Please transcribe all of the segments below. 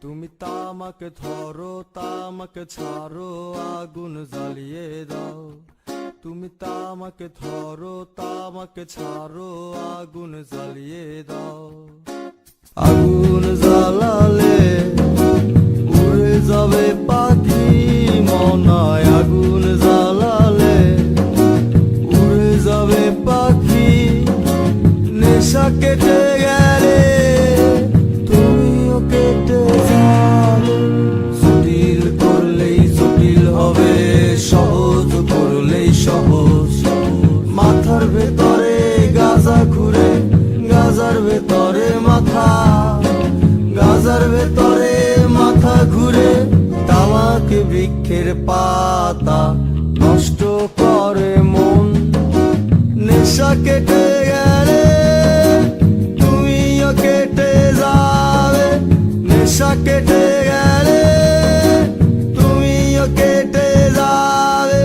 তুমি তামাকে ধরো তামাকে ছাড়ো আগুন জ্বালিয়ে দাও। তুমি তামাকে ধরো তামাকে ছাড়ো আগুন জ্বালিয়ে দাও। আগুন জ্বালালে উড়ে যাবে পাখি মনায়। আগুন জ্বালালে উড়ে যাবে পাখি। নেশা কেটে গেলে তুমিও কেটে যাবে। জটিল করলেই জটিল হবে, সহজ করলেই সহজ। মাথার ভেতরে গাজা ঘুরে, গাজার ভেতরে মাথা, গাজার ভেতরে মাথা ঘুরে। তামাক বৃক্ষের পাতা নষ্ট করে মন। নেশা কেটে গেলে তুমিও কেটে যাবে। নেশা কেটে গেলে তুমিও কেটে যাবে।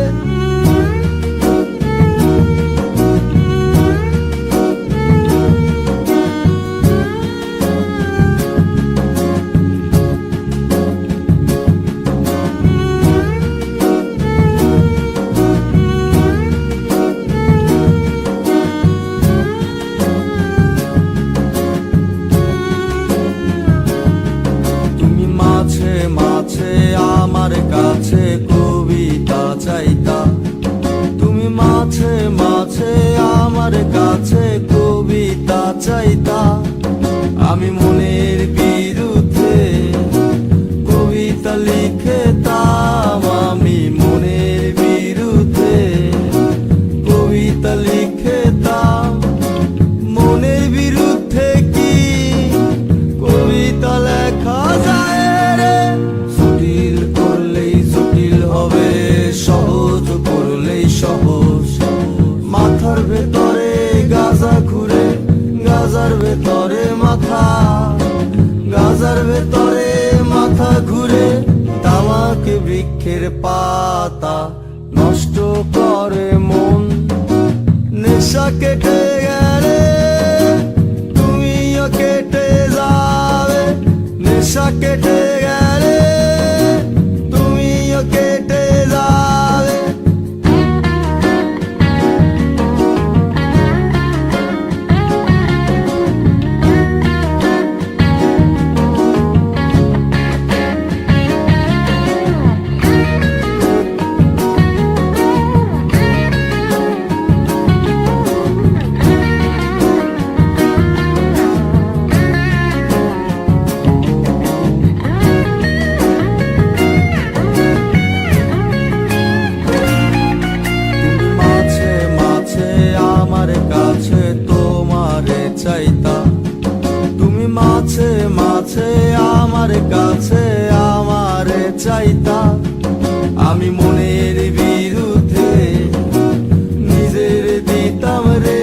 মাঝে আমার কাছে কবিতা চাইতা। তুমি মাঝে মাঝে আমার কাছে কবিতা চাইতা। আমি মনের বিরুদ্ধে কবিতা লিখতাম। আমি মনের বিরুদ্ধে কবিতা লিখতাম। মনের বিরুদ্ধে কি কবিতা লেখা যায়? সহজ করলেই সহজ। মাথার ভেতরে গাজা ঘুরে, গাজার ভেতরে মাথা, গাজার ভেতরে মাথা ঘুরে। তামাক বৃক্ষের পাতা নষ্ট করে মন। নেশা কেটে গেলে তুমিও কেটে যাবে। নেশা কেটে গেলে তুমিও কেটে যাবে। তোমারে চাইতা। তুমি মাঝে মাঝে আমার কাছে আমারে চাইতা। আমি মনের বিরুদ্ধে নিজের দিতাম রে।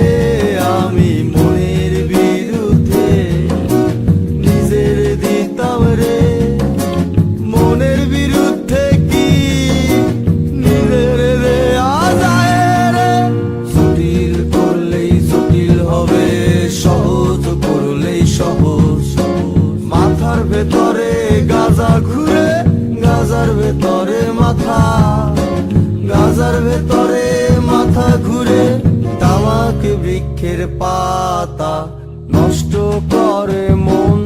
আমি মনের বিরুদ্ধে নিজের দিতাম রে। মনের বিরুদ্ধে কি নিজের দেয়া যায় রে? জটিল করলেই জটিল হবে, সহজ করলেই সহজ। মাথার ভেতরে গাজা ঘুরে, গাজার ভেতরে মাথা, গাজার ভেতরে মাথা ঘুরে। তামাক বৃক্ষের পাতা নষ্ট করে মন।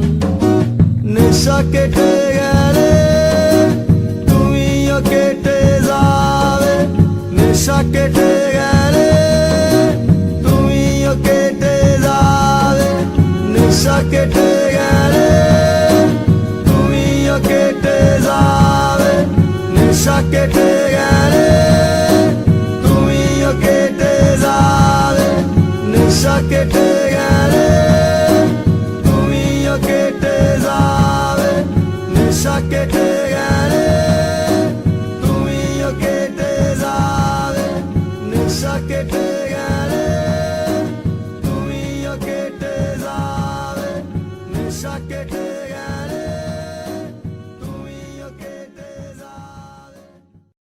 নেশা কেটে গেলে তুমিও কেটে যাবে। নেশা কেটে গেলে তুমিও কেটে যাবে। নেশা কেটে গেলে তুমিও কেটে যাবে। নেশা কেটে গেলে তুমিও কেটে যাবে। নেশা কেটে গেলে তুমিও কেটে যাবে। নেশা কেটে